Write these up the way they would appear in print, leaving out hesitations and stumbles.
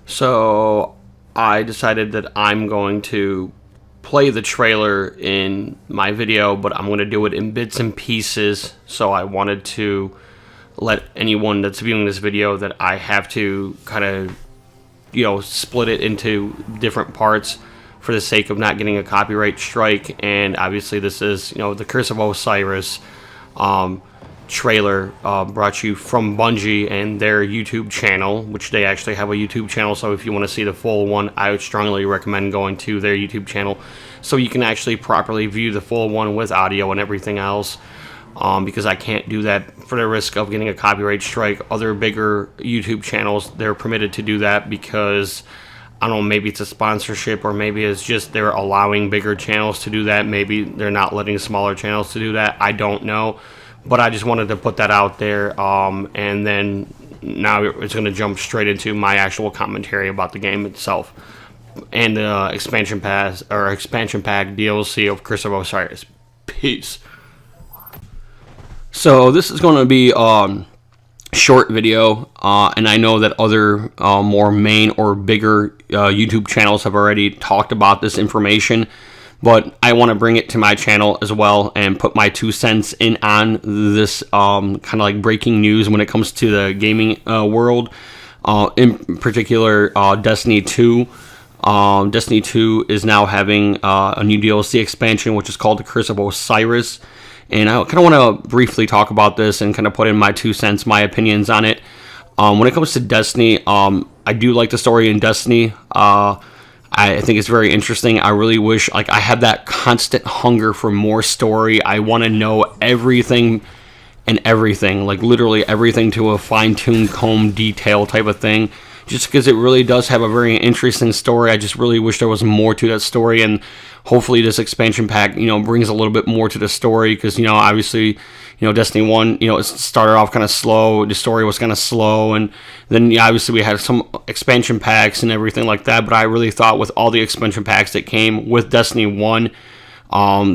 So I decided that I'm going to play the trailer in my video, but I'm going to do it in bits and pieces. So I wanted to let anyone that's viewing this video that I have to kind of, split it into different parts for the sake of not getting a copyright strike. And obviously this is, the Curse of Osiris trailer brought to you from Bungie and their YouTube channel, which they actually have a YouTube channel. So if you want to see the full one, I would strongly recommend going to their YouTube channel so you can actually properly view the full one with audio and everything else. Because I can't do that for the risk of getting a copyright strike. Other bigger YouTube channels, they're permitted to do that because, I don't know, maybe it's a sponsorship or maybe it's just they're allowing bigger channels to do that. Maybe they're not letting smaller channels to do that. I don't know. But I just wanted to put that out there. And then now it's going to jump straight into my actual commentary about the game itself. And the expansion pack DLC of Curse of Osiris. Peace. So this is going to be a short video, and I know that other more main or bigger YouTube channels have already talked about this information, but I want to bring it to my channel as well and put my 2 cents in on this kind of like breaking news when it comes to the gaming world, in particular Destiny 2. Destiny 2 is now having a new DLC expansion, which is called the Curse of Osiris. And I kind of want to briefly talk about this and kind of put in my 2 cents, my opinions on it. When it comes to Destiny, I do like the story in Destiny. I think it's very interesting. I really wish, I have that constant hunger for more story. I want to know everything and everything, literally everything to a fine-tuned comb detail type of thing. Just because it really does have a very interesting story. I just really wish there was more to that story, and hopefully this expansion pack, brings a little bit more to the story, because, obviously, Destiny 1, it started off kind of slow, the story was kind of slow, and then, obviously we had some expansion packs and everything like that, but I really thought with all the expansion packs that came with Destiny 1,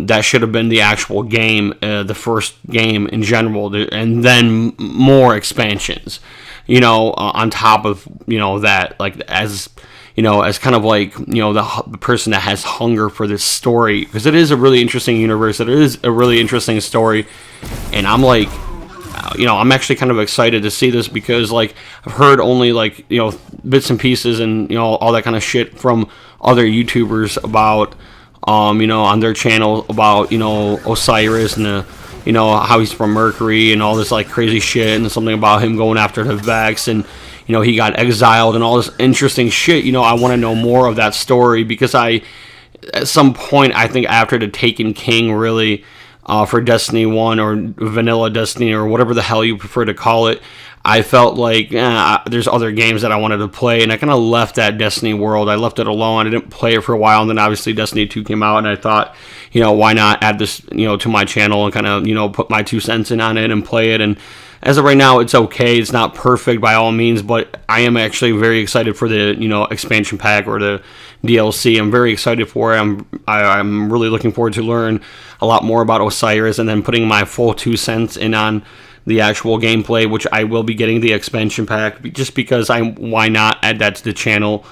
that should have been the actual game, the first game in general, and then more expansions. On top of, that, as kind of the person that has hunger for this story, because it is a really interesting universe, it is a really interesting story, and I'm I'm actually kind of excited to see this, because I've heard only bits and pieces and all that kind of shit from other YouTubers about on their channel about Osiris and how he's from Mercury and all this crazy shit, and something about him going after the Vex, and he got exiled and all this interesting shit. I want to know more of that story, because at some point, I think after the Taken King, really, for Destiny 1 or Vanilla Destiny or whatever the hell you prefer to call it, I felt like there's other games that I wanted to play, and I kind of left that Destiny world. I left it alone. I didn't play it for a while, and then obviously Destiny 2 came out, and I thought, why not add this, to my channel and kind of, put my 2 cents in on it and play it. And as of right now, it's okay. It's not perfect by all means, but I am actually very excited for the, expansion pack or the DLC. I'm very excited for it. I'm really looking forward to learn a lot more about Osiris, and then putting my full 2 cents in on the actual gameplay, which I will be getting the expansion pack, just because why not add that to the channel.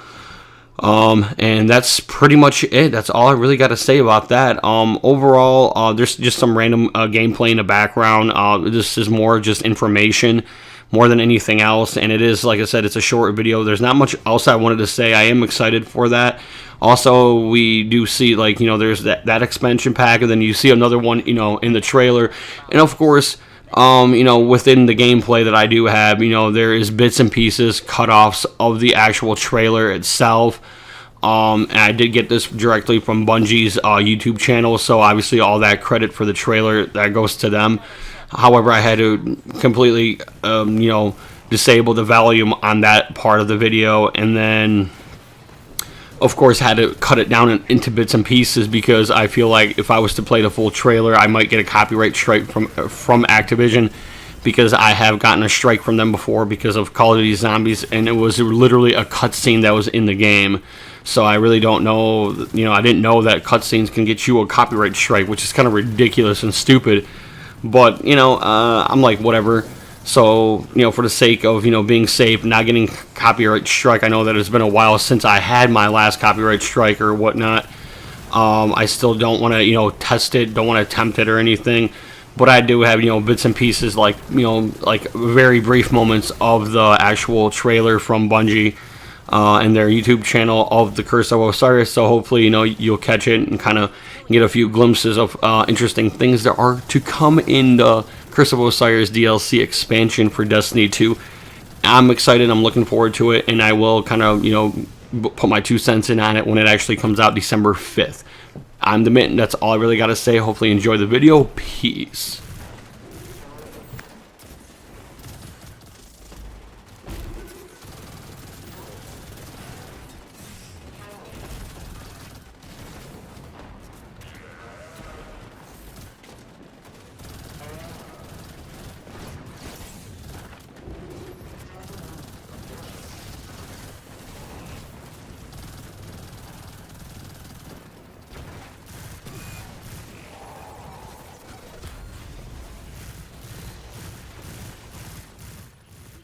And that's pretty much it. That's all I really got to say about that. Overall, there's just some random gameplay in the background. This is more just information more than anything else, and it is, like I said, it's a short video. There's not much else I wanted to say. I am excited for that. Also, we do see, there's that expansion pack, and then you see another one, in the trailer, and of course, within the gameplay that I do have, there is bits and pieces, cut-offs of the actual trailer itself. And I did get this directly from Bungie's YouTube channel, so obviously all that credit for the trailer, that goes to them. However, I had to completely, disable the volume on that part of the video, and then, of course, had to cut it down into bits and pieces, because I feel like if I was to play the full trailer, I might get a copyright strike from Activision, because I have gotten a strike from them before because of Call of Duty Zombies, and it was literally a cutscene that was in the game. So I really don't know, I didn't know that cutscenes can get you a copyright strike, which is kind of ridiculous and stupid. But, I'm like, whatever. So, for the sake of, being safe, not getting copyright strike, I know that it's been a while since I had my last copyright strike or whatnot. I still don't want to, test it, don't want to attempt it or anything. But I do have, bits and pieces like, like very brief moments of the actual trailer from Bungie and their YouTube channel of the Curse of Osiris. So hopefully, you'll catch it and kind of get a few glimpses of interesting things that are to come in the Curse of Osiris DLC expansion for Destiny 2. I'm excited. I'm looking forward to it, and I will kind of, put my 2 cents in on it when it actually comes out December 5th. I'm the Mitten. That's all I really got to say. Hopefully you enjoy the video. Peace.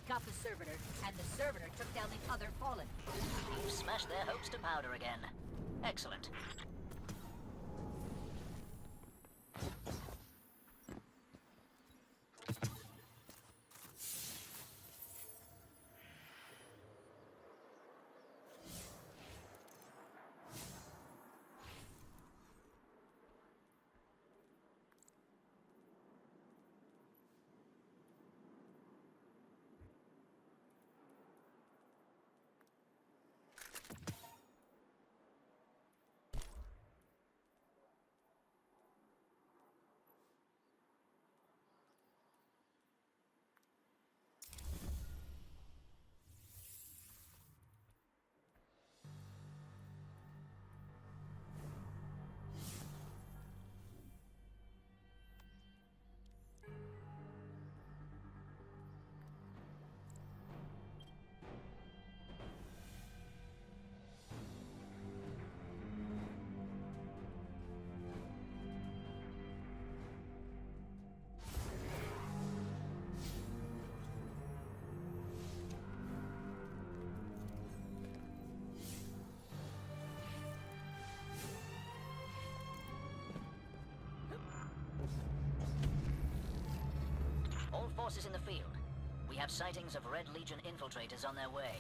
Got the servitor, and the servitor took down the other fallen. You've smashed their hopes to powder again. Excellent. All forces in the field. We have sightings of Red Legion infiltrators on their way.